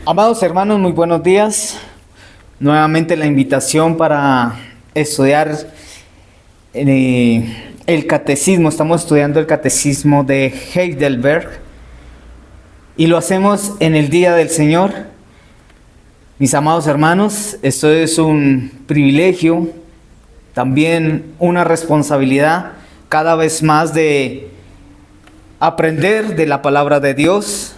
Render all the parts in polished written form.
Amados hermanos, muy buenos días. Nuevamente la invitación para estudiar el catecismo. Estamos estudiando el catecismo de Heidelberg y lo hacemos en el Día del Señor. Mis amados hermanos, esto es un privilegio, también una responsabilidad cada vez más de aprender de la palabra de Dios.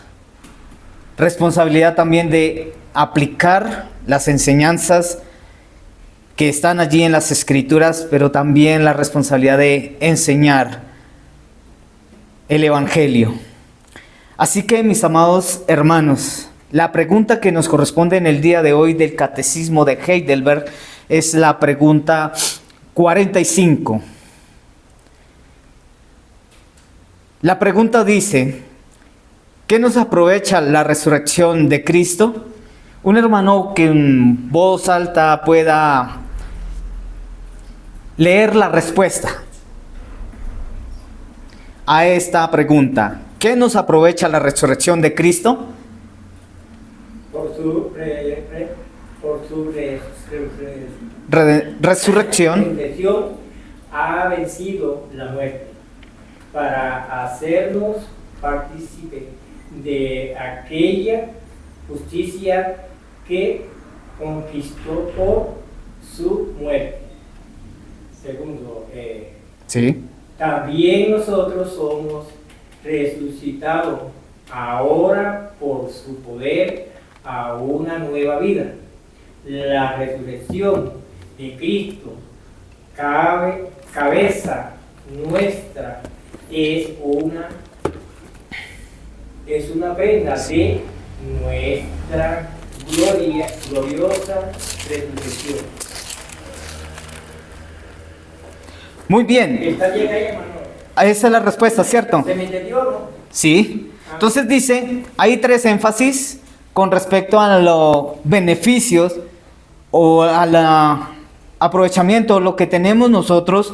Responsabilidad también de aplicar las enseñanzas que están allí en las Escrituras, pero también la responsabilidad de enseñar el Evangelio. Así que, mis amados hermanos, la pregunta que nos corresponde en el día de hoy del Catecismo de Heidelberg es la pregunta 45. La pregunta dice: ¿qué nos aprovecha la resurrección de Cristo? Un hermano que en voz alta pueda leer la respuesta a esta pregunta. ¿Qué nos aprovecha la resurrección de Cristo? Por su resurrección ha vencido la muerte para hacernos partícipes de aquella justicia que conquistó por su muerte. Segundo, sí. También nosotros somos resucitados ahora por su poder a una nueva vida. La resurrección de Cristo, cabeza nuestra, es una prenda de nuestra gloriosa resurrección. Muy bien. ¿Está bien ahí, hermano? Esa es la respuesta, ¿cierto? ¿Se me entendió o no? Sí. Entonces dice, hay tres énfasis con respecto a los beneficios o al aprovechamiento, lo que tenemos nosotros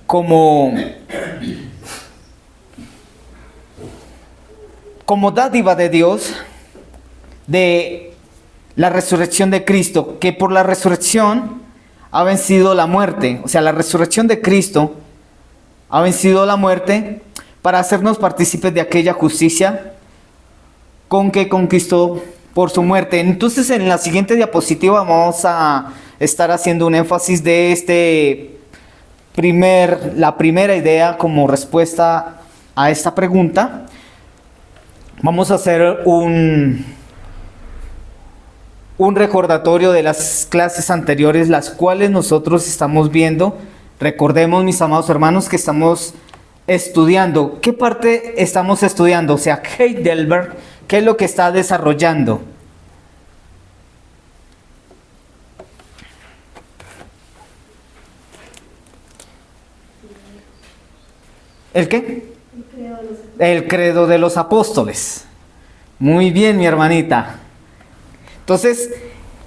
como dádiva de Dios, de la resurrección de Cristo, que por la resurrección ha vencido la muerte. O sea, la resurrección de Cristo ha vencido la muerte para hacernos partícipes de aquella justicia con que conquistó por su muerte. Entonces, en la siguiente diapositiva vamos a estar haciendo un énfasis de la primera idea como respuesta a esta pregunta. Vamos a hacer un recordatorio de las clases anteriores, las cuales nosotros estamos viendo. Recordemos, mis amados hermanos, que estamos estudiando. ¿Qué parte estamos estudiando? O sea, Heidelberg, ¿qué es lo que está desarrollando? ¿El qué? El credo de los apóstoles. Muy bien, mi hermanita. Entonces,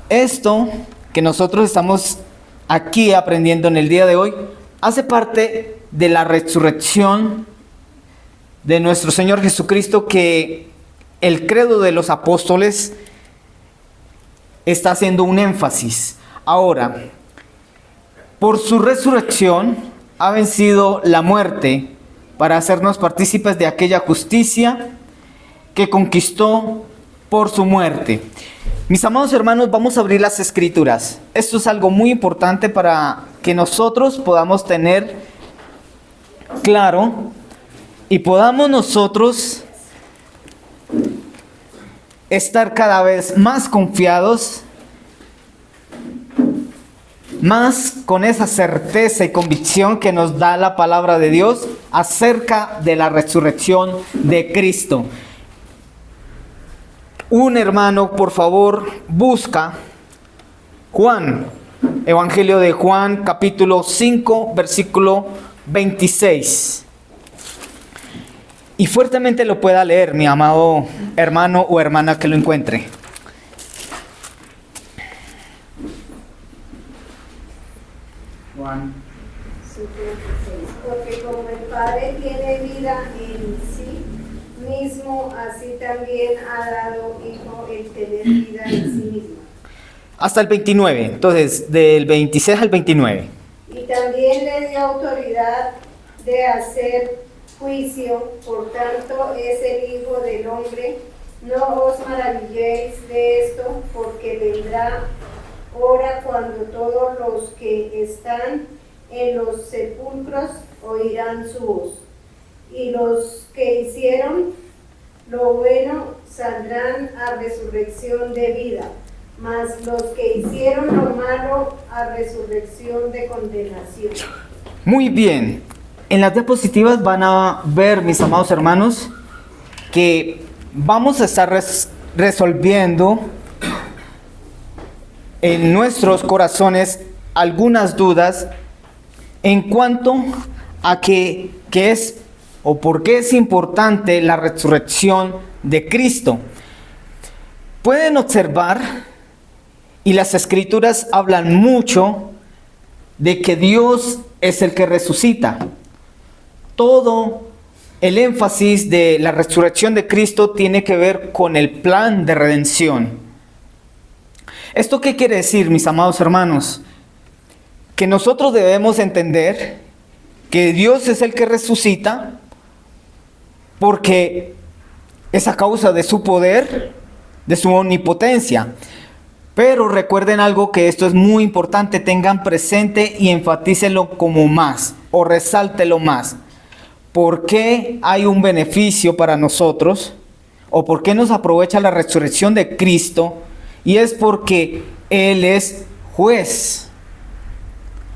esto que nosotros estamos aquí aprendiendo en el día de hoy hace parte de la resurrección de nuestro Señor Jesucristo, que el credo de los apóstoles está haciendo un énfasis. Ahora, por su resurrección ha vencido la muerte para hacernos partícipes de aquella justicia que conquistó por su muerte. Mis amados hermanos, vamos a abrir las Escrituras. Esto es algo muy importante para que nosotros podamos tener claro y podamos nosotros estar cada vez más confiados, más con esa certeza y convicción que nos da la palabra de Dios acerca de la resurrección de Cristo. Un hermano, por favor, busca Juan, Evangelio de Juan, capítulo 5, versículo 26. Y fuertemente lo pueda leer, mi amado hermano o hermana que lo encuentre. Juan. Porque como el Padre tiene vida en sí, mismo, así también ha dado Hijo el tener vida en sí mismo. Hasta el 29, entonces del 26 al 29. Y también le dio autoridad de hacer juicio, por tanto es el Hijo del Hombre. No os maravilléis de esto, porque vendrá hora cuando todos los que están en los sepulcros oirán su voz. Y los que hicieron lo bueno saldrán a resurrección de vida, mas los que hicieron lo malo a resurrección de condenación. Muy bien. En las diapositivas van a ver, mis amados hermanos, que vamos a estar resolviendo en nuestros corazones algunas dudas en cuanto a qué es o por qué es importante la resurrección de Cristo. Pueden observar, y las Escrituras hablan mucho de que Dios es el que resucita. Todo el énfasis de la resurrección de Cristo tiene que ver con el plan de redención. ¿Esto qué quiere decir, mis amados hermanos? Que nosotros debemos entender que Dios es el que resucita porque es a causa de su poder, de su omnipotencia. Pero recuerden algo, que esto es muy importante, tengan presente y enfatícenlo como más, o resáltelo más. ¿Por qué hay un beneficio para nosotros? ¿O por qué nos aprovecha la resurrección de Cristo? Y es porque Él es juez.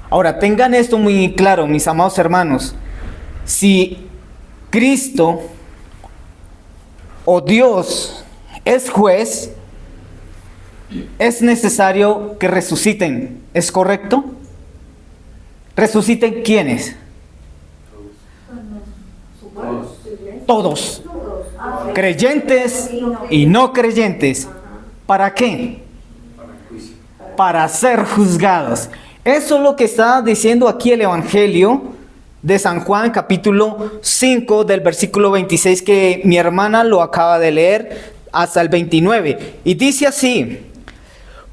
Ahora, tengan esto muy claro, mis amados hermanos. Si Cristo o Dios es juez, es necesario que resuciten. ¿Es correcto? ¿Resuciten quiénes? Todos. Creyentes y no creyentes. ¿Para qué? Para ser juzgados. Eso es lo que está diciendo aquí el Evangelio de San Juan, capítulo 5, del versículo 26, que mi hermana lo acaba de leer, hasta el 29. Y dice así: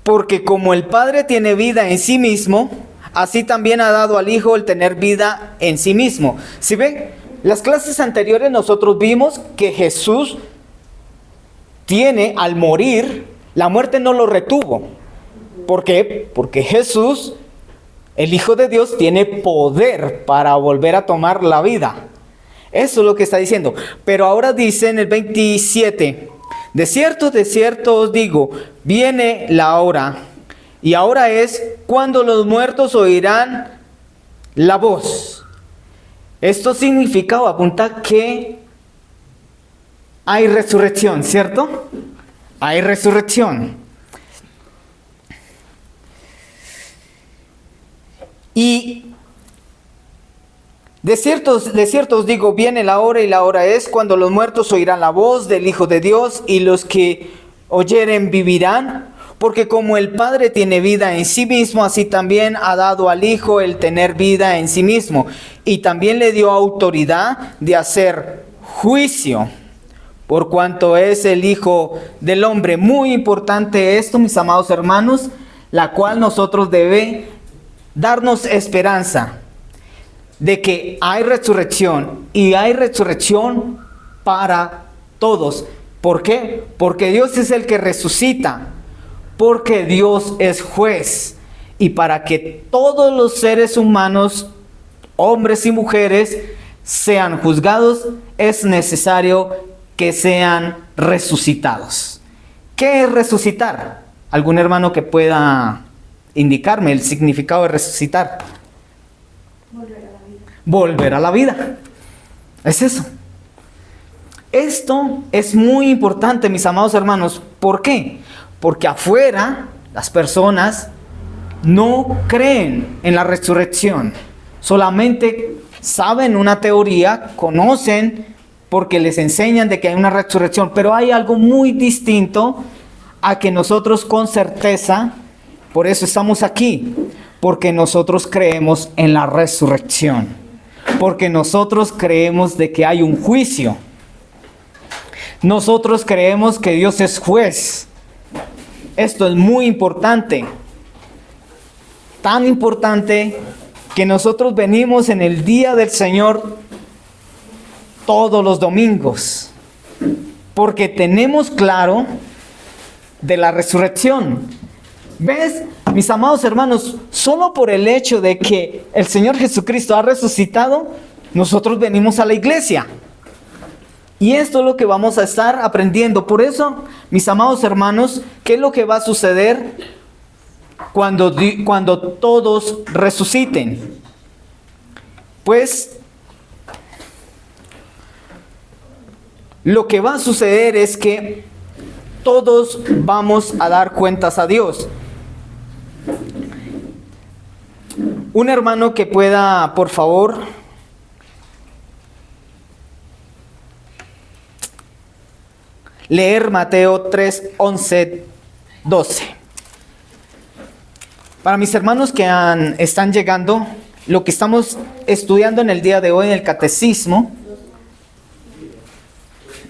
porque como el Padre tiene vida en sí mismo, así también ha dado al Hijo el tener vida en sí mismo. ¿Sí ven? Las clases anteriores nosotros vimos que Jesús tiene, al morir, la muerte no lo retuvo. ¿Por qué? Porque Jesús, el Hijo de Dios, tiene poder para volver a tomar la vida. Eso es lo que está diciendo. Pero ahora dice en el 27: de cierto os digo, viene la hora, y ahora es cuando los muertos oirán la voz. Esto significa o apunta que hay resurrección, ¿cierto? Hay resurrección. Y de cierto os digo, viene la hora, y la hora es cuando los muertos oirán la voz del Hijo de Dios, y los que oyeren vivirán. Porque como el Padre tiene vida en sí mismo, así también ha dado al Hijo el tener vida en sí mismo. Y también le dio autoridad de hacer juicio, por cuanto es el Hijo del Hombre. Muy importante esto, mis amados hermanos, la cual nosotros debe darnos esperanza de que hay resurrección, y hay resurrección para todos. ¿Por qué? Porque Dios es el que resucita, porque Dios es juez, y para que todos los seres humanos, hombres y mujeres, sean juzgados, es necesario que sean resucitados. ¿Qué es resucitar? ¿Algún hermano que pueda indicarme el significado de resucitar? Volver a la vida. Volver a la vida. Es eso. Esto es muy importante, mis amados hermanos. ¿Por qué? Porque afuera las personas no creen en la resurrección. Solamente saben una teoría, conocen porque les enseñan de que hay una resurrección. Pero hay algo muy distinto a que nosotros con certeza, por eso estamos aquí, porque nosotros creemos en la resurrección. Porque nosotros creemos de que hay un juicio. Nosotros creemos que Dios es juez. Esto es muy importante. Tan importante que nosotros venimos en el día del Señor todos los domingos. Porque tenemos claro de la resurrección. ¿Ves, mis amados hermanos? Solo por el hecho de que el Señor Jesucristo ha resucitado, nosotros venimos a la iglesia. Y esto es lo que vamos a estar aprendiendo. Por eso, mis amados hermanos, ¿qué es lo que va a suceder cuando todos resuciten? Pues, lo que va a suceder es que todos vamos a dar cuentas a Dios. Un hermano que pueda, por favor, leer Mateo 3, 11, 12. Para mis hermanos que están llegando, lo que estamos estudiando en el día de hoy en el catecismo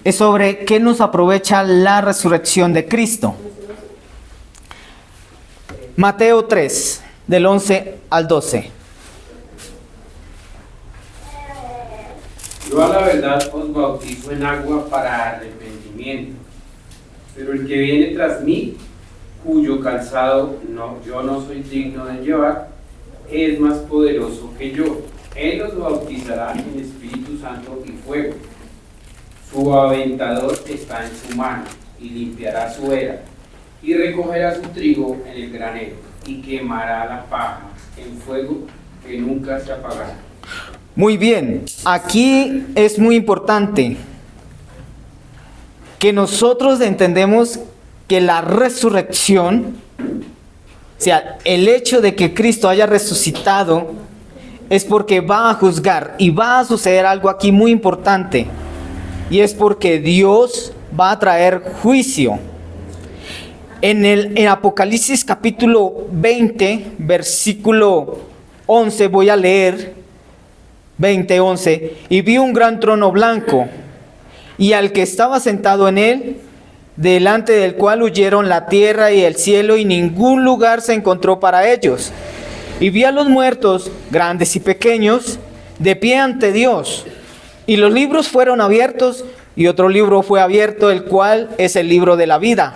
es sobre qué nos aprovecha la resurrección de Cristo. Mateo 3, del 11 al 12. Yo a la verdad os bautizo en agua para arrepentimiento, pero el que viene tras mí, cuyo calzado yo no soy digno de llevar, es más poderoso que yo. Él os bautizará en Espíritu Santo y fuego. Su aventador está en su mano, y limpiará su era, y recogerá su trigo en el granero, y quemará la paja en fuego que nunca se apagará. Muy bien, aquí es muy importante que nosotros entendemos que la resurrección, o sea, el hecho de que Cristo haya resucitado, es porque va a juzgar y va a suceder algo aquí muy importante, y es porque Dios va a traer juicio. En Apocalipsis capítulo 20, versículo 11, voy a leer 20:11, y vi un gran trono blanco, y al que estaba sentado en él, delante del cual huyeron la tierra y el cielo, y ningún lugar se encontró para ellos. Y vi a los muertos, grandes y pequeños, de pie ante Dios, y los libros fueron abiertos, y otro libro fue abierto, el cual es el libro de la vida.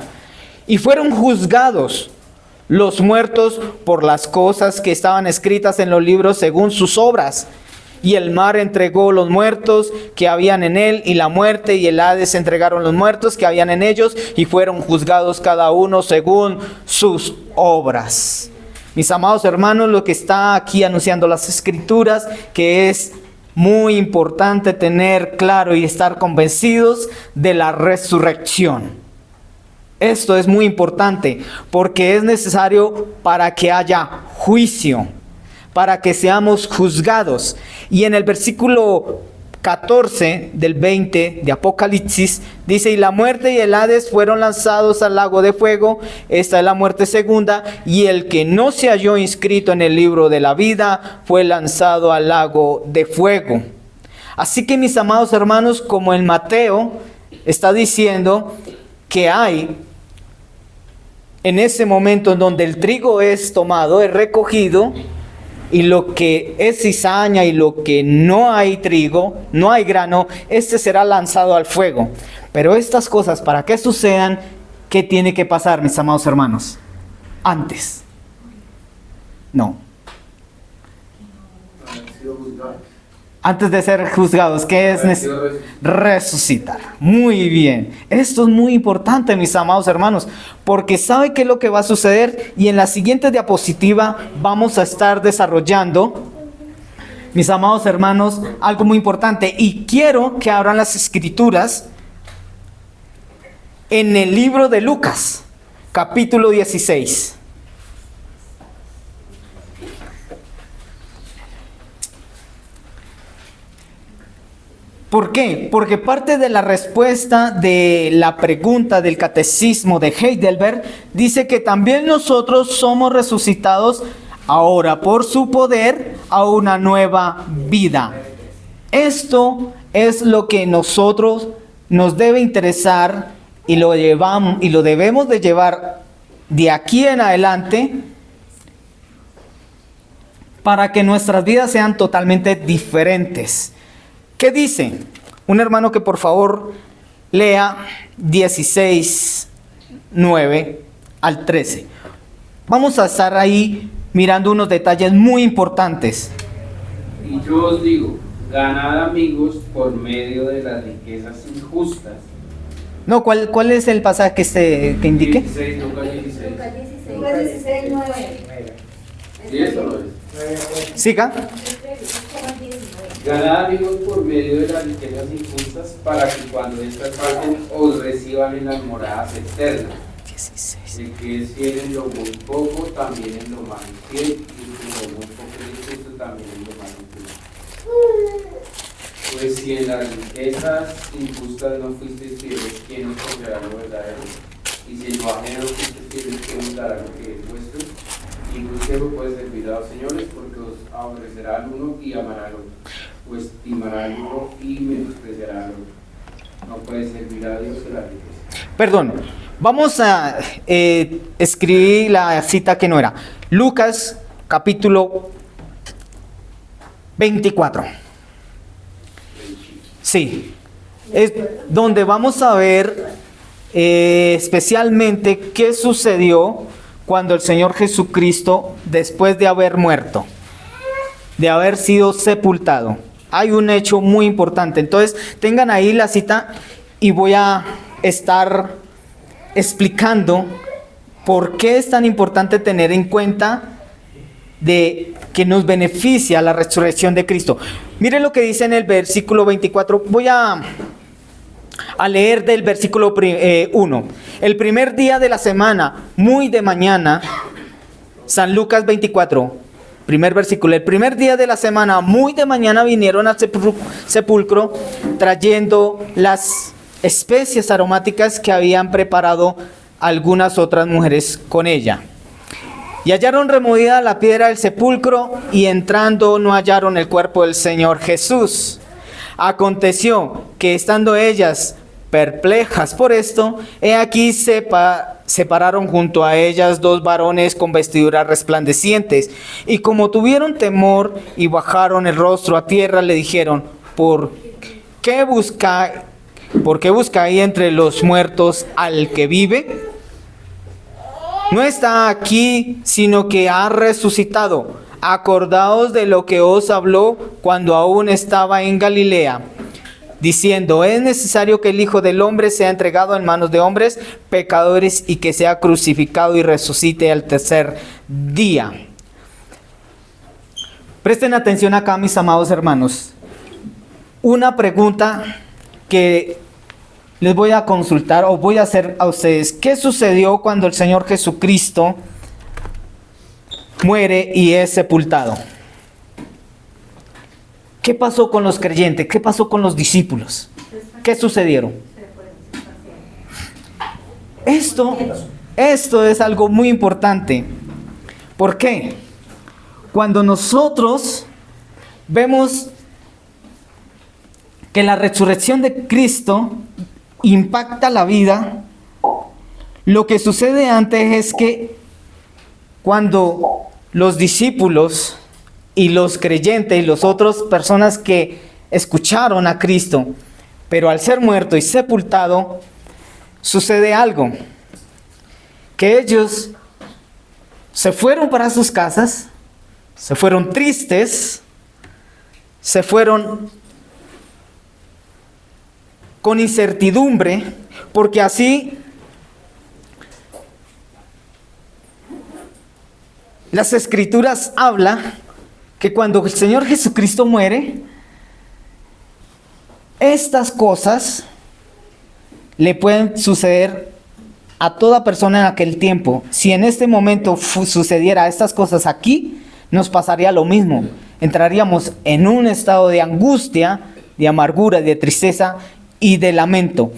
Y fueron juzgados los muertos por las cosas que estaban escritas en los libros según sus obras. Y el mar entregó los muertos que habían en él, y la muerte y el Hades entregaron los muertos que habían en ellos, y fueron juzgados cada uno según sus obras. Mis amados hermanos, lo que está aquí anunciando las Escrituras, que es muy importante tener claro y estar convencidos de la resurrección. Esto es muy importante porque es necesario para que haya juicio, para que seamos juzgados. Y en el versículo 14 del 20 de Apocalipsis dice: y la muerte y el Hades fueron lanzados al lago de fuego. Esta es la muerte segunda, y el que no se halló inscrito en el libro de la vida fue lanzado al lago de fuego. Así que, mis amados hermanos, como en Mateo está diciendo que hay en ese momento en donde el trigo es tomado, es recogido, y lo que es cizaña y lo que no hay trigo, no hay grano, este será lanzado al fuego. Pero estas cosas, para que sucedan, ¿qué tiene que pasar, mis amados hermanos? Antes. No. Antes de ser juzgados, ¿qué es resucitar? Muy bien. Esto es muy importante, mis amados hermanos, porque ¿sabe qué es lo que va a suceder? Y en la siguiente diapositiva vamos a estar desarrollando, mis amados hermanos, algo muy importante. Y quiero que abran las Escrituras en el libro de Lucas, capítulo 16. ¿Por qué? Porque parte de la respuesta de la pregunta del catecismo de Heidelberg dice que también nosotros somos resucitados ahora por su poder a una nueva vida. Esto es lo que nosotros nos debe interesar y lo llevamos y lo debemos de llevar de aquí en adelante para que nuestras vidas sean totalmente diferentes. ¿Qué dice? Un hermano que por favor lea 16:9 al 13. Vamos a estar ahí mirando unos detalles muy importantes. Y yo os digo, ganad amigos por medio de las riquezas injustas. No, ¿cuál es el pasaje que indique? 16, Lucas 16. Lucas 16:9. ¿Sí eso lo es? Siga. Ganad amigos por medio de las riquezas injustas para que cuando estas falten os reciban en las moradas eternas. 16. El que es fiel en lo muy poco, también en lo más fiel, y el que en lo muy poco es justo, también en lo más injusto. Pues si en las riquezas injustas no fuisteis fieles, ¿quién os confiará lo verdadero? Y si en lo ajeno no fuisteis fieles, ¿quién os dará lo que es vuestro? Ningún siervo puede servir a dos señores, porque os aborrecerá al uno y amará al otro, o estimará al uno y menospreciará al otro. No puede servir a Dios y a la riqueza. Perdón, vamos a escribir la cita que no era. Lucas capítulo 24. Sí, es donde vamos a ver especialmente qué sucedió cuando el Señor Jesucristo, después de haber muerto, de haber sido sepultado. Hay un hecho muy importante. Entonces, tengan ahí la cita y voy a estar explicando por qué es tan importante tener en cuenta de que nos beneficia la resurrección de Cristo. Miren lo que dice en el versículo 24. Voy a leer del versículo 1. El primer día de la semana, muy de mañana, San Lucas 24, primer versículo. El primer día de la semana, muy de mañana, vinieron al sepulcro trayendo las especies aromáticas que habían preparado algunas otras mujeres con ella. Y hallaron removida la piedra del sepulcro, y entrando no hallaron el cuerpo del Señor Jesús. Aconteció que estando ellas perplejas por esto, he aquí se pararon junto a ellas dos varones con vestiduras resplandecientes, y como tuvieron temor y bajaron el rostro a tierra, le dijeron: ¿Por qué buscáis entre los muertos al que vive? No está aquí, sino que ha resucitado. Acordaos de lo que os habló cuando aún estaba en Galilea, diciendo: es necesario que el Hijo del Hombre sea entregado en manos de hombres pecadores, y que sea crucificado y resucite al tercer día. Presten atención acá, mis amados hermanos. Una pregunta que les voy a consultar o voy a hacer a ustedes. ¿Qué sucedió cuando el Señor Jesucristo muere y es sepultado? ¿Qué pasó con los creyentes? ¿Qué pasó con los discípulos? ¿Qué sucedieron? Esto es algo muy importante. ¿Por qué? Cuando nosotros vemos que la resurrección de Cristo impacta la vida, lo que sucede antes es que cuando los discípulos y los creyentes y las otras personas que escucharon a Cristo, pero al ser muerto y sepultado, sucede algo, que ellos se fueron para sus casas, se fueron tristes, se fueron con incertidumbre, porque así las Escrituras hablan que cuando el Señor Jesucristo muere, estas cosas le pueden suceder a toda persona en aquel tiempo. Si en este momento sucediera estas cosas aquí, nos pasaría lo mismo. Entraríamos en un estado de angustia, de amargura, de tristeza y de lamento.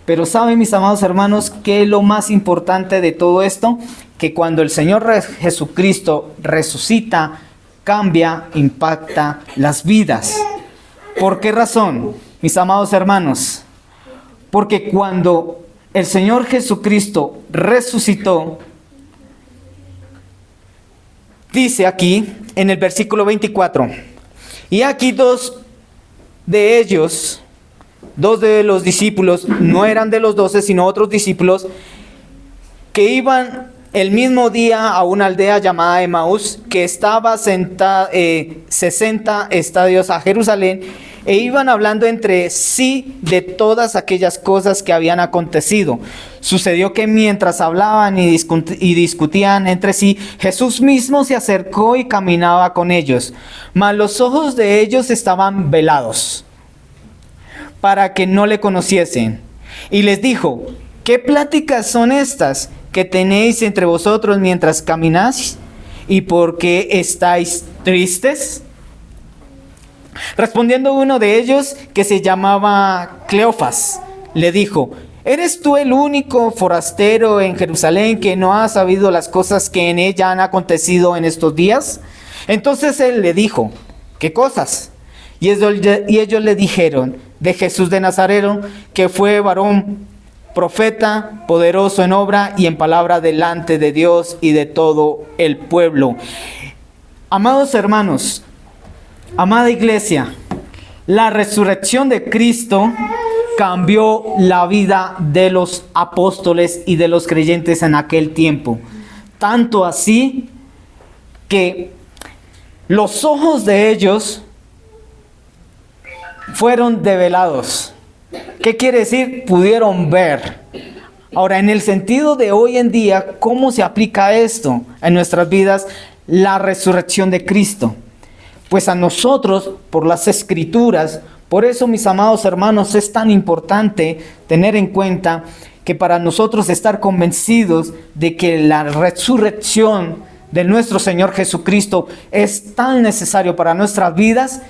Pero saben, mis amados hermanos, ¿qué es lo más importante de todo esto? Que cuando el Señor Jesucristo resucita, cambia, impacta las vidas. ¿Por qué razón, mis amados hermanos? Porque cuando el Señor Jesucristo resucitó, dice aquí en el versículo 24, y aquí dos de los discípulos, no eran de los 12, sino otros discípulos, que iban el mismo día a una aldea llamada Emaús, que estaba 60 estadios a Jerusalén, e iban hablando entre sí de todas aquellas cosas que habían acontecido. Sucedió que mientras hablaban y discutían entre sí, Jesús mismo se acercó y caminaba con ellos, mas los ojos de ellos estaban velados, para que no le conociesen. Y les dijo: ¿qué pláticas son estas que tenéis entre vosotros mientras camináis? ¿Y por qué estáis tristes? Respondiendo uno de ellos, que se llamaba Cleofas, le dijo: ¿eres tú el único forastero en Jerusalén que no ha sabido las cosas que en ella han acontecido en estos días? Entonces él le dijo: ¿qué cosas? Y ellos le dijeron: de Jesús de Nazaret, que fue varón profeta, poderoso en obra y en palabra delante de Dios y de todo el pueblo. Amados hermanos, amada iglesia, la resurrección de Cristo cambió la vida de los apóstoles y de los creyentes en aquel tiempo. Tanto así que los ojos de ellos fueron develados. ¿Qué quiere decir? Pudieron ver. Ahora, en el sentido de hoy en día, ¿cómo se aplica esto en nuestras vidas? La resurrección de Cristo. Pues a nosotros, por las Escrituras, por eso, mis amados hermanos, es tan importante tener en cuenta que para nosotros estar convencidos de que la resurrección de nuestro Señor Jesucristo es tan necesario para nuestras vidas,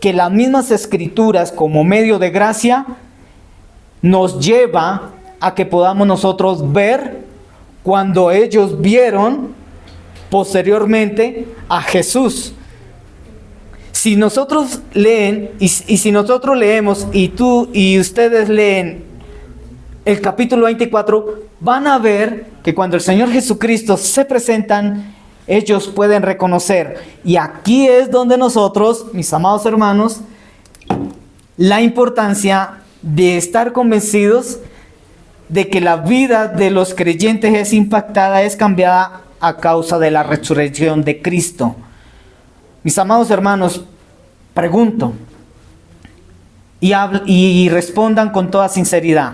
que las mismas Escrituras, como medio de gracia, nos lleva a que podamos nosotros ver cuando ellos vieron posteriormente a Jesús. Si nosotros leen y si nosotros leemos y tú y ustedes leen el capítulo 24, van a ver que cuando el Señor Jesucristo se presentan, ellos pueden reconocer. Y aquí es donde nosotros, mis amados hermanos, la importancia de estar convencidos de que la vida de los creyentes es impactada, es cambiada a causa de la resurrección de Cristo. Mis amados hermanos, pregunto y respondan con toda sinceridad.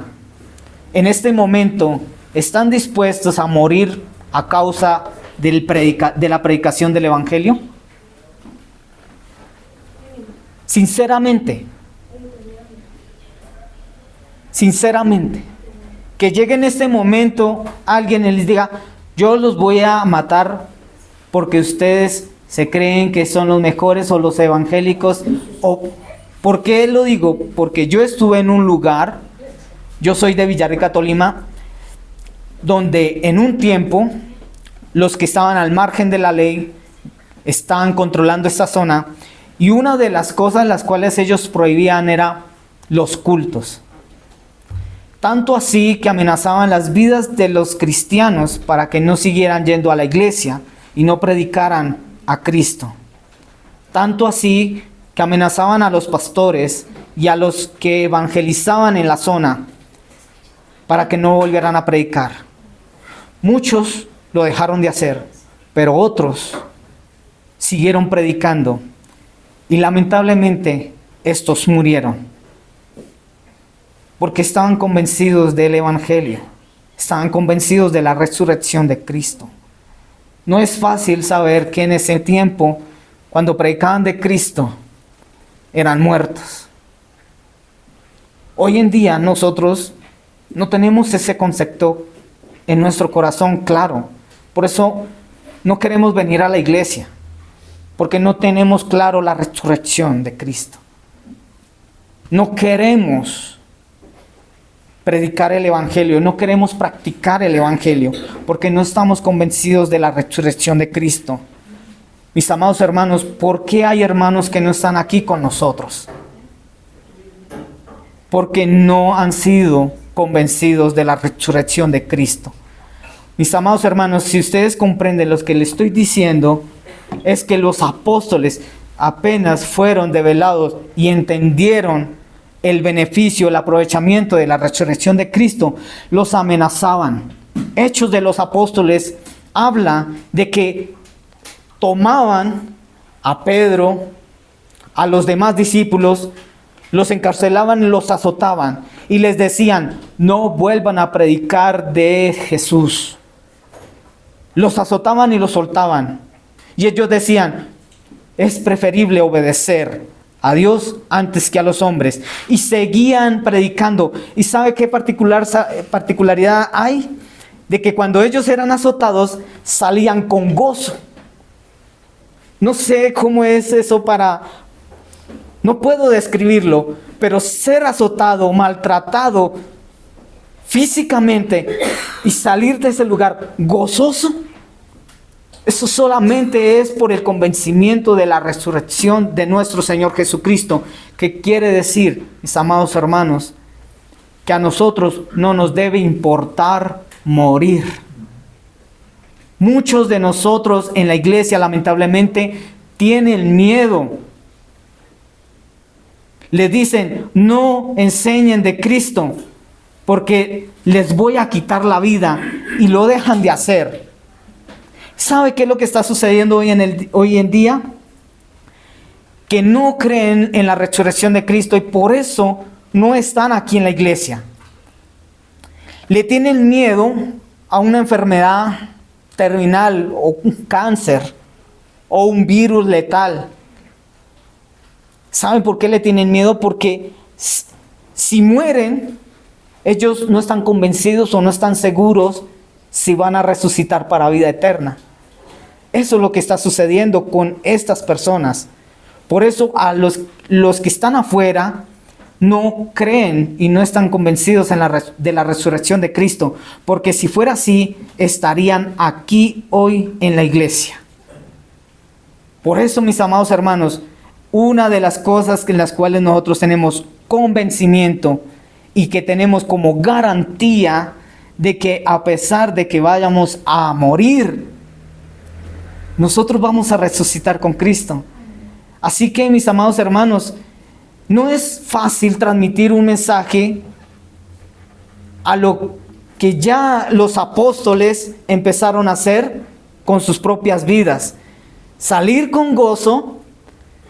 En este momento, ¿están dispuestos a morir a causa de la predicación del Evangelio? Sinceramente. Que llegue en este momento alguien y les diga: yo los voy a matar porque ustedes se creen que son los mejores o los evangélicos. O, ¿por qué lo digo? Porque yo estuve en un lugar, yo soy de Villarrica, Tolima, donde en un tiempo los que estaban al margen de la ley estaban controlando esta zona, y una de las cosas las cuales ellos prohibían era los cultos. Tanto así que amenazaban las vidas de los cristianos para que no siguieran yendo a la iglesia y no predicaran a Cristo. Tanto así que amenazaban a los pastores y a los que evangelizaban en la zona para que no volvieran a predicar. Muchos lo dejaron de hacer, pero otros siguieron predicando y lamentablemente estos murieron. Porque estaban convencidos del Evangelio, estaban convencidos de la resurrección de Cristo. No es fácil saber que en ese tiempo, cuando predicaban de Cristo, eran muertos. Hoy en día nosotros no tenemos ese concepto en nuestro corazón claro. Por eso no queremos venir a la iglesia, porque no tenemos claro la resurrección de Cristo. No queremos predicar el Evangelio, no queremos practicar el Evangelio, porque no estamos convencidos de la resurrección de Cristo. Mis amados hermanos, ¿por qué hay hermanos que no están aquí con nosotros? porque no han sido convencidos de la resurrección de Cristo. Mis amados hermanos, si ustedes comprenden lo que les estoy diciendo, es que los apóstoles apenas fueron develados y entendieron el beneficio, el aprovechamiento de la resurrección de Cristo, los amenazaban. Hechos de los Apóstoles habla de que tomaban a Pedro, a los demás discípulos, los encarcelaban, los azotaban y les decían: no vuelvan a predicar de Jesús. Los azotaban y los soltaban. Y ellos decían: es preferible obedecer a Dios antes que a los hombres. Y seguían predicando. ¿Y sabe qué particularidad hay? De que cuando ellos eran azotados, salían con gozo. No sé cómo es eso no puedo describirlo, pero ser azotado, maltratado físicamente y salir de ese lugar gozoso, eso solamente es por el convencimiento de la resurrección de nuestro Señor Jesucristo, que quiere decir, mis amados hermanos, que a nosotros no nos debe importar morir. Muchos de nosotros en la iglesia lamentablemente tienen miedo. Le dicen: no enseñen de Cristo porque les voy a quitar la vida, y lo dejan de hacer. ¿Sabe qué es lo que está sucediendo hoy en día? Que no creen en la resurrección de Cristo y por eso no están aquí en la iglesia. Le tienen miedo a una enfermedad terminal o un cáncer o un virus letal. ¿Saben por qué le tienen miedo? Porque si mueren, ellos no están convencidos o no están seguros si van a resucitar para vida eterna. Eso es lo que está sucediendo con estas personas. Por eso a los que están afuera no creen y no están convencidos de la resurrección de Cristo. Porque si fuera así, estarían aquí hoy en la iglesia. Por eso, mis amados hermanos, una de las cosas en las cuales nosotros tenemos convencimiento y que tenemos como garantía de que a pesar de que vayamos a morir, nosotros vamos a resucitar con Cristo. Así que, mis amados hermanos, no es fácil transmitir un mensaje a lo que ya los apóstoles empezaron a hacer con sus propias vidas. Salir con gozo,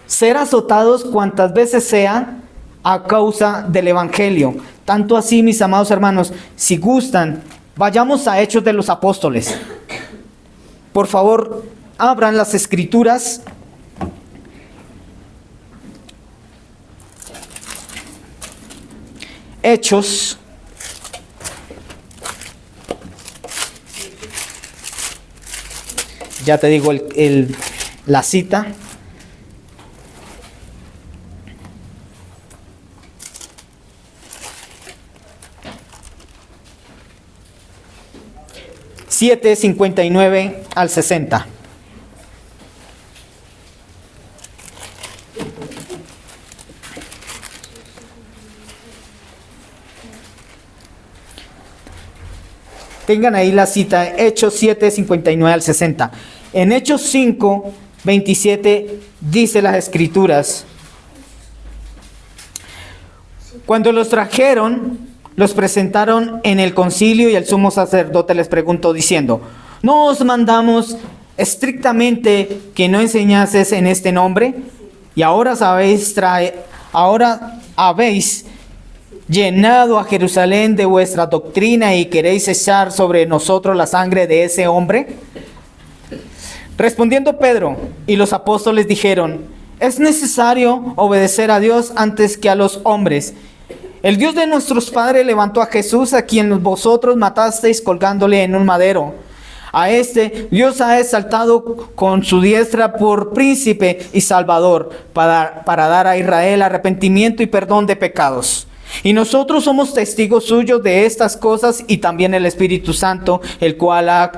ser azotados cuantas veces sean a causa del Evangelio. Tanto así, mis amados hermanos, si gustan, vayamos a Hechos de los Apóstoles. Por favor, abran las Escrituras. Hechos. Ya te digo la cita. Siete 59 al 60. Tengan ahí la cita, Hechos 7, 59 al 60. En Hechos 5, 27 dice las Escrituras: cuando los trajeron, los presentaron en el concilio y el sumo sacerdote les preguntó diciendo: ¿no os mandamos estrictamente que no enseñases en este nombre? Y ahora habéis llenado a Jerusalén de vuestra doctrina y queréis echar sobre nosotros la sangre de ese hombre. Respondiendo Pedro y los apóstoles dijeron: es necesario obedecer a Dios antes que a los hombres. El Dios de nuestros padres levantó a Jesús, a quien vosotros matasteis colgándole en un madero. A este Dios ha exaltado con su diestra por príncipe y salvador, para dar a Israel arrepentimiento y perdón de pecados. Y nosotros somos testigos suyos de estas cosas, y también el Espíritu Santo, el cual ha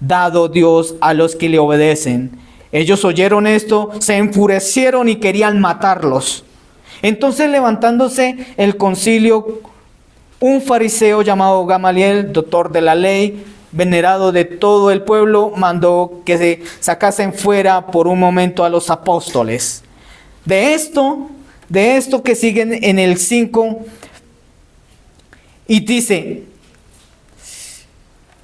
dado Dios a los que le obedecen. Ellos oyeron esto, se enfurecieron y querían matarlos. Entonces, levantándose el concilio, un fariseo llamado Gamaliel, doctor de la ley, venerado de todo el pueblo, mandó que se sacasen fuera por un momento a los apóstoles. De esto que siguen en el 5, y dice,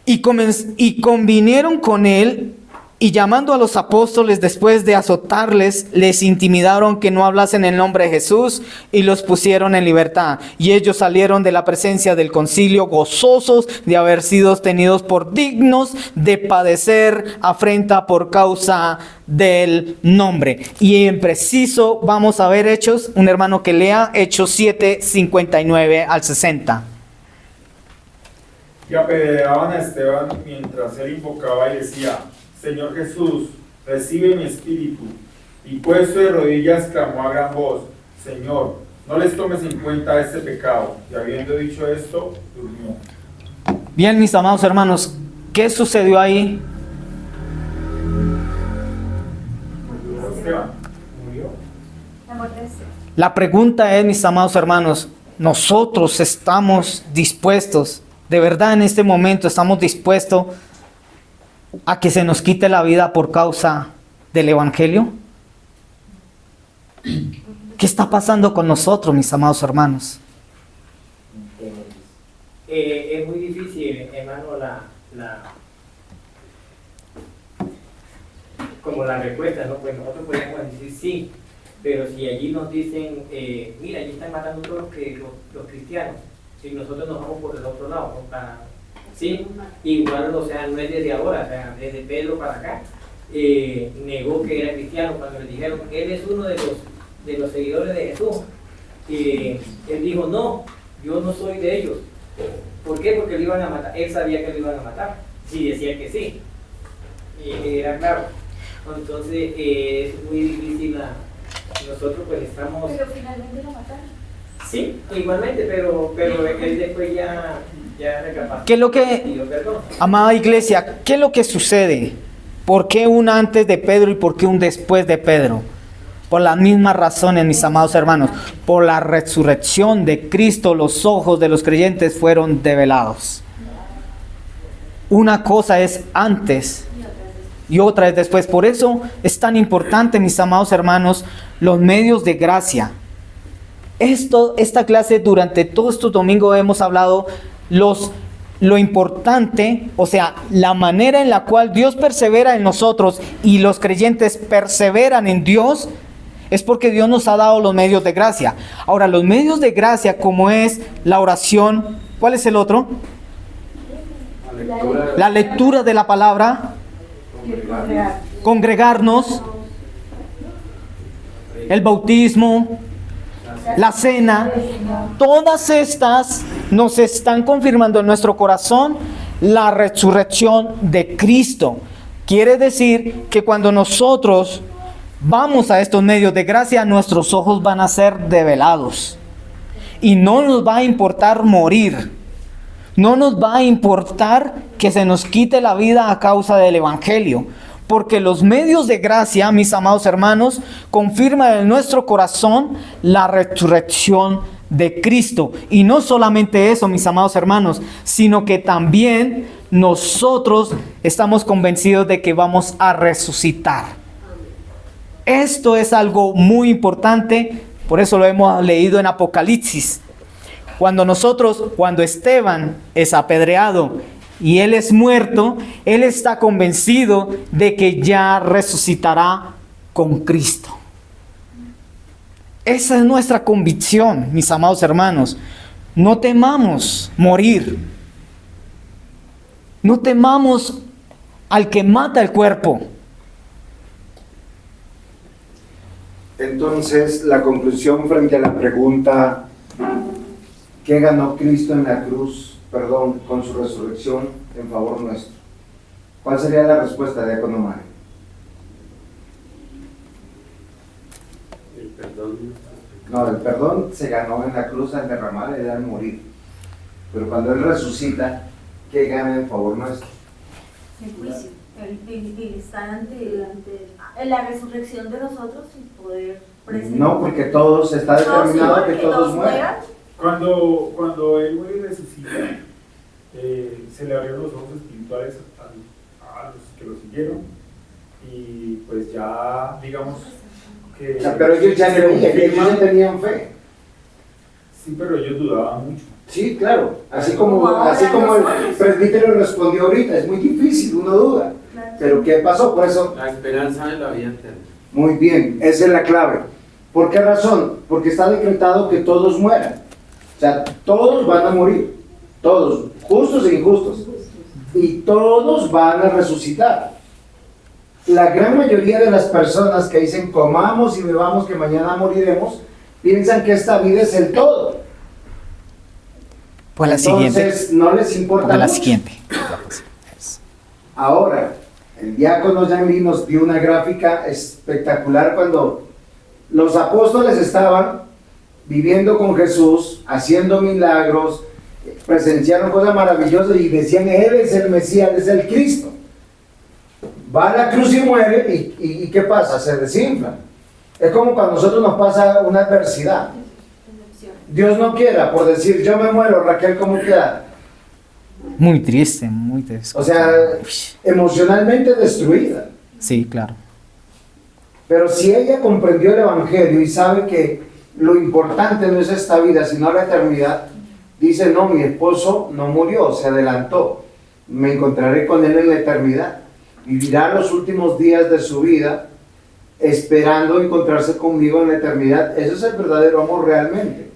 y convinieron con él, y llamando a los apóstoles después de azotarles, les intimidaron que no hablasen el nombre de Jesús y los pusieron en libertad. Y ellos salieron de la presencia del concilio gozosos de haber sido tenidos por dignos de padecer afrenta por causa del nombre. Y en preciso vamos a ver Hechos, un hermano que lea Hechos 7, 59 al 60. Y apedreaban a Esteban mientras él invocaba y decía: Señor Jesús, recibe mi espíritu. Y puesto de rodillas clamó a gran voz: Señor, no les tomes en cuenta este pecado. Y habiendo dicho esto, durmió. Bien, mis amados hermanos, ¿qué sucedió ahí? Esteban. Murió. La pregunta es, mis amados hermanos, ¿nosotros estamos dispuestos, de verdad en este momento estamos dispuestos a que se nos quite la vida por causa del Evangelio? ¿Qué está pasando con nosotros, mis amados hermanos? Es muy difícil, hermano, como la respuesta, ¿no? Pues nosotros podemos decir sí, pero si allí nos dicen, mira, allí están matando todos los cristianos, y nosotros nos vamos por el otro lado, ¿no? Sí, igual, o sea, no es desde ahora, o sea, desde Pedro para acá, negó que era cristiano cuando le dijeron, él es uno de los seguidores de Jesús. Él dijo, no, yo no soy de ellos. ¿Por qué? Porque lo iban a matar. Él sabía que lo iban a matar. Sí, decía que sí. Era claro. Entonces, es muy difícil. Nosotros pues estamos... Pero finalmente lo mataron. Sí, igualmente, pero él después ya recapacitó. ¿Qué es lo que, Pidió perdón. amada iglesia, qué es lo que sucede? ¿Por qué un antes de Pedro y por qué un después de Pedro? Por las mismas razones, mis amados hermanos. Por la resurrección de Cristo, los ojos de los creyentes fueron develados. Una cosa es antes y otra es después. Por eso es tan importante, mis amados hermanos, los medios de gracia. Esta clase, durante todos estos domingos hemos hablado lo importante, o sea, la manera en la cual Dios persevera en nosotros y los creyentes perseveran en Dios, es porque Dios nos ha dado los medios de gracia. Ahora, los medios de gracia, como es la oración, ¿cuál es el otro? La lectura de la palabra, congregarnos, el bautismo, la cena, todas estas nos están confirmando en nuestro corazón la resurrección de Cristo. Quiere decir que cuando nosotros vamos a estos medios de gracia, nuestros ojos van a ser develados. Y no nos va a importar morir. No nos va a importar que se nos quite la vida a causa del Evangelio. Porque los medios de gracia, mis amados hermanos, confirman en nuestro corazón la resurrección de Cristo. Y no solamente eso, mis amados hermanos, sino que también nosotros estamos convencidos de que vamos a resucitar. Esto es algo muy importante, por eso lo hemos leído en Apocalipsis. Cuando Esteban es apedreado y él es muerto, él está convencido de que ya resucitará con Cristo. Esa es nuestra convicción, mis amados hermanos. No temamos morir. No temamos al que mata el cuerpo. Entonces, la conclusión frente a la pregunta, ¿qué ganó Cristo en la cruz, con su resurrección en favor nuestro? ¿Cuál sería la respuesta de Diácono Mario? El perdón. No, el perdón se ganó en la cruz al derramar y al morir. Pero cuando Él resucita, ¿qué gana en favor nuestro? El juicio, el estar ante la resurrección de nosotros y poder presentar. No, porque todos está determinado que todos mueran. Cuando él muere y resucita, se le abrieron los ojos espirituales a los que lo siguieron y pues ya digamos que... O sea, pero ellos ya creían, ellos ya tenían fe. Sí, pero ellos dudaban mucho. Sí, claro. Así como el presbítero respondió ahorita, es muy difícil, uno duda. Pero ¿qué pasó? Por eso... La esperanza de la vida eterna. Muy bien, esa es la clave. ¿Por qué razón? Porque está decretado que todos mueran. O sea, todos van a morir. Todos, justos e injustos. Y todos van a resucitar. La gran mayoría de las personas que dicen comamos y bebamos que mañana moriremos, piensan que esta vida es el todo. Pues la siguiente. Entonces no les importa Pues la mucho. siguiente. Ahora, el diácono Jean-Louis nos dio una gráfica espectacular cuando los apóstoles estaban viviendo con Jesús, haciendo milagros, presenciaron cosas maravillosas y decían, Él es el Mesías, Él es el Cristo. Va a la cruz y muere y ¿qué pasa? Se desinfla. Es como cuando a nosotros nos pasa una adversidad. Dios no quiera, por decir, yo me muero, Raquel, ¿cómo queda? Muy triste, muy triste. O sea, emocionalmente destruida. Sí, claro. Pero si ella comprendió el Evangelio y sabe que lo importante no es esta vida, sino la eternidad, dice, no, mi esposo no murió, se adelantó. Me encontraré con él en la eternidad. Vivirá los últimos días de su vida esperando encontrarse conmigo en la eternidad. Ese es el verdadero amor realmente.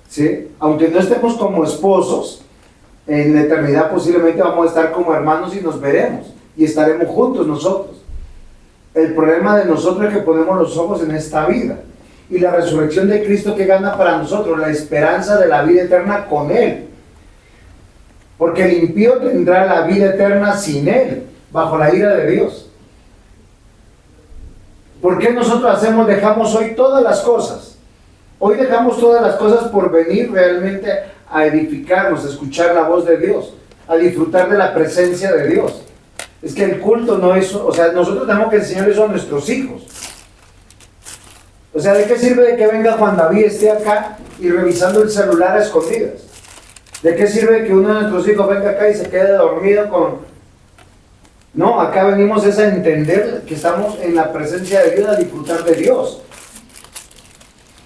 ¿Sí? Aunque no estemos como esposos, en la eternidad posiblemente vamos a estar como hermanos y nos veremos y estaremos juntos nosotros. El problema de nosotros es que ponemos los ojos en esta vida y la resurrección de Cristo que gana para nosotros, la esperanza de la vida eterna con Él. Porque el impío tendrá la vida eterna sin Él, bajo la ira de Dios. ¿Por qué nosotros dejamos hoy todas las cosas? Hoy dejamos todas las cosas por venir realmente a edificarnos, a escuchar la voz de Dios, a disfrutar de la presencia de Dios. Es que el culto no es, o sea, nosotros tenemos que enseñar eso a nuestros hijos. O sea, ¿de qué sirve de que venga Juan David, esté acá y revisando el celular a escondidas? ¿De qué sirve que uno de nuestros hijos venga acá y se quede dormido con... No, acá venimos es a entender que estamos en la presencia de Dios, a disfrutar de Dios.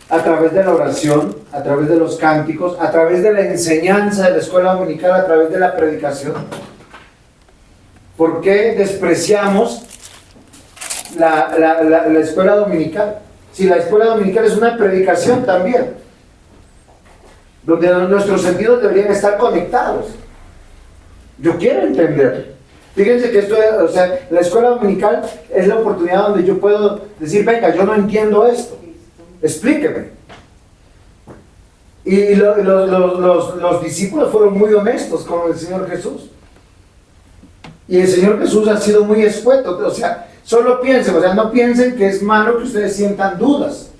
A través de la oración, a través de los cánticos, a través de la enseñanza de la escuela dominical, a través de la predicación. ¿Por qué despreciamos la escuela dominical? Si la escuela dominical es una predicación también, donde nuestros sentidos deberían estar conectados. Yo quiero entender. Fíjense que esto es, o sea, la escuela dominical es la oportunidad donde yo puedo decir, venga, yo no entiendo esto. Explíqueme. Y los discípulos fueron muy honestos con el Señor Jesús. Y el Señor Jesús ha sido muy escueto. O sea, solo piensen, o sea, no piensen que es malo que ustedes sientan dudas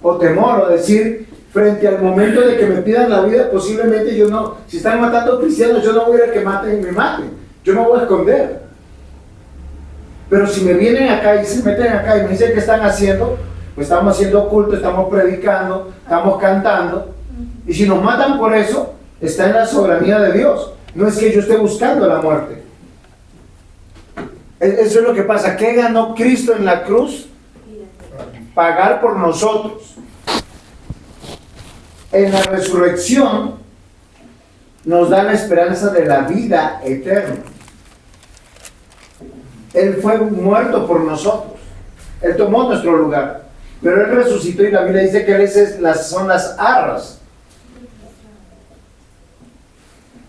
o temor o decir, frente al momento de que me pidan la vida, posiblemente yo no, si están matando cristianos, yo no voy a ir a que maten y me maten. Yo me voy a esconder. Pero si me vienen acá y se meten acá y me dicen qué están haciendo, pues estamos haciendo culto, estamos predicando, estamos cantando. Y si nos matan por eso, está en la soberanía de Dios. No es que yo esté buscando la muerte. Eso es lo que pasa. ¿Qué ganó Cristo en la cruz? Pagar por nosotros. En la resurrección nos da la esperanza de la vida eterna. Él fue muerto por nosotros. Él tomó nuestro lugar. Pero Él resucitó y la Biblia dice que Él son las arras.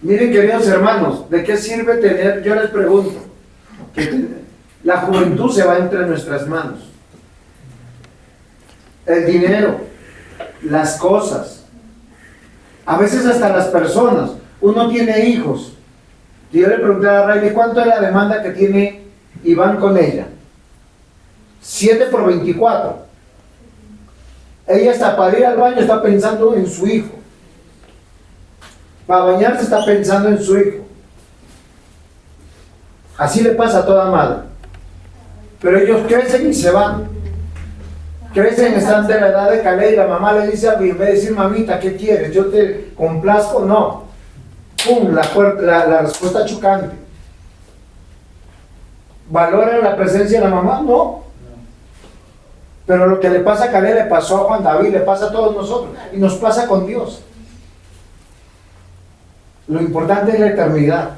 Miren, queridos hermanos, ¿de qué sirve tener? Yo les pregunto, la juventud se va entre nuestras manos. El dinero, las cosas, a veces hasta las personas. Uno tiene hijos. Y yo le pregunté a Riley, ¿cuánto es la demanda que tiene Iván con ella? 7 por 24. Ella hasta para ir al baño está pensando en su hijo. Para bañarse está pensando en su hijo. Así le pasa a toda madre. Pero ellos crecen y se van. Crecen, están de la edad de Caleb y la mamá le dice a mí, en vez de decir, mamita, ¿qué quieres? ¿Yo te complazco? No. ¡Pum! La respuesta chocante. ¿Valoran la presencia de la mamá? No. Pero lo que le pasa a Caleb le pasó a Juan David, le pasa a todos nosotros. Y nos pasa con Dios. Lo importante es la eternidad.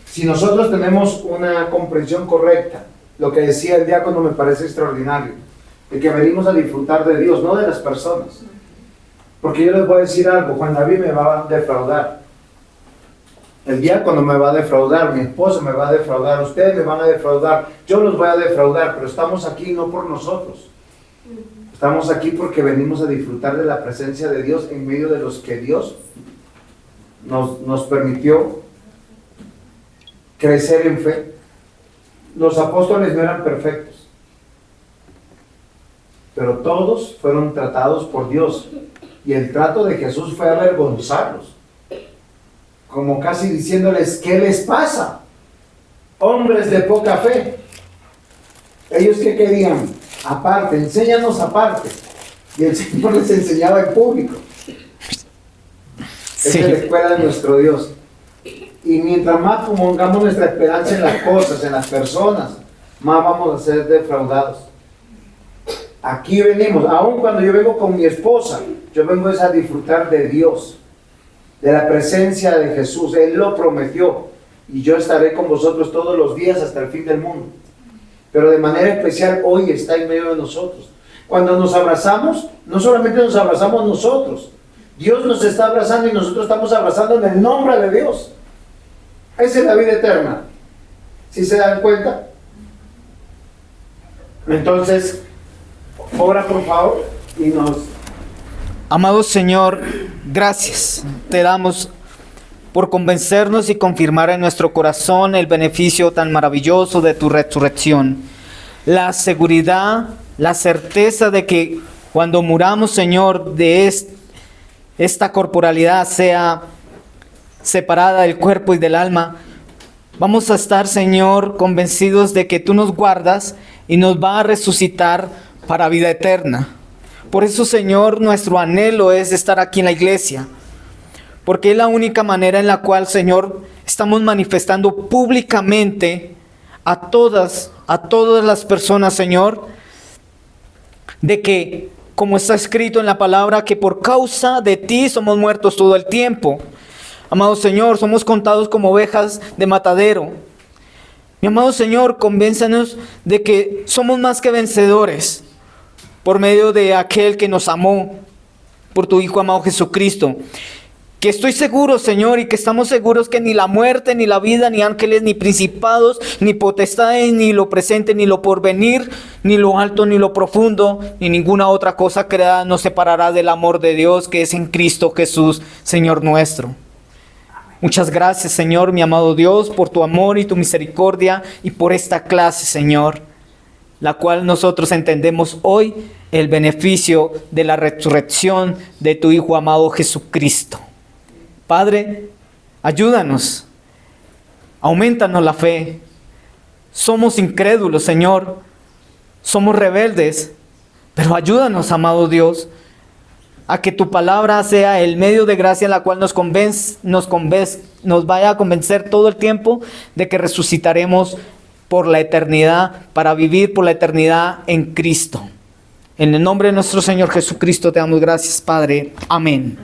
Si nosotros tenemos una comprensión correcta, lo que decía el diácono me parece extraordinario, de que venimos a disfrutar de Dios, no de las personas. Porque yo les voy a decir algo, Juan David me va a defraudar, el diácono me va a defraudar, mi esposa me va a defraudar, ustedes me van a defraudar, yo los voy a defraudar, pero estamos aquí no por nosotros. Estamos aquí porque venimos a disfrutar de la presencia de Dios en medio de los que Dios nos permitió crecer en fe. Los apóstoles no eran perfectos, pero todos fueron tratados por Dios, y el trato de Jesús fue avergonzarlos, como casi diciéndoles, ¿qué les pasa? Hombres de poca fe. Ellos ¿qué querían? Aparte, enséñanos aparte, y el Señor les enseñaba en público. Esa es la escuela de nuestro Dios. Y mientras más pongamos nuestra esperanza en las cosas, en las personas, más vamos a ser defraudados. Aquí venimos, aun cuando yo vengo con mi esposa, yo vengo a disfrutar de Dios, de la presencia de Jesús. Él lo prometió, y yo estaré con vosotros todos los días hasta el fin del mundo. Pero de manera especial hoy está en medio de nosotros. Cuando nos abrazamos, no solamente nos abrazamos nosotros, Dios nos está abrazando y nosotros estamos abrazando en el nombre de Dios. Esa es la vida eterna. ¿Sí se dan cuenta? Entonces, ora por favor y nos... Amado Señor, gracias te damos por convencernos y confirmar en nuestro corazón el beneficio tan maravilloso de tu resurrección. La seguridad, la certeza de que cuando muramos, Señor, de esta corporalidad sea separada del cuerpo y del alma, vamos a estar, Señor, convencidos de que tú nos guardas y nos va a resucitar para vida eterna. Por eso, Señor, nuestro anhelo es estar aquí en la iglesia, porque es la única manera en la cual, Señor, estamos manifestando públicamente a todas las personas, Señor, de que, como está escrito en la palabra, que por causa de ti somos muertos todo el tiempo. Amado Señor, somos contados como ovejas de matadero. Mi amado Señor, convéncenos de que somos más que vencedores por medio de aquel que nos amó, por tu Hijo amado Jesucristo. Que estoy seguro, Señor, y que estamos seguros que ni la muerte, ni la vida, ni ángeles, ni principados, ni potestades, ni lo presente, ni lo porvenir, ni lo alto, ni lo profundo, ni ninguna otra cosa creada nos separará del amor de Dios que es en Cristo Jesús, Señor nuestro. Muchas gracias, Señor, mi amado Dios, por tu amor y tu misericordia y por esta clase, Señor, la cual nosotros entendemos hoy el beneficio de la resurrección de tu Hijo amado Jesucristo. Padre, ayúdanos, aumentanos la fe. Somos incrédulos, Señor, somos rebeldes, pero ayúdanos, amado Dios, a que tu palabra sea el medio de gracia en la cual nos vaya a convencer todo el tiempo de que resucitaremos por la eternidad, para vivir por la eternidad en Cristo. En el nombre de nuestro Señor Jesucristo te damos gracias, Padre. Amén.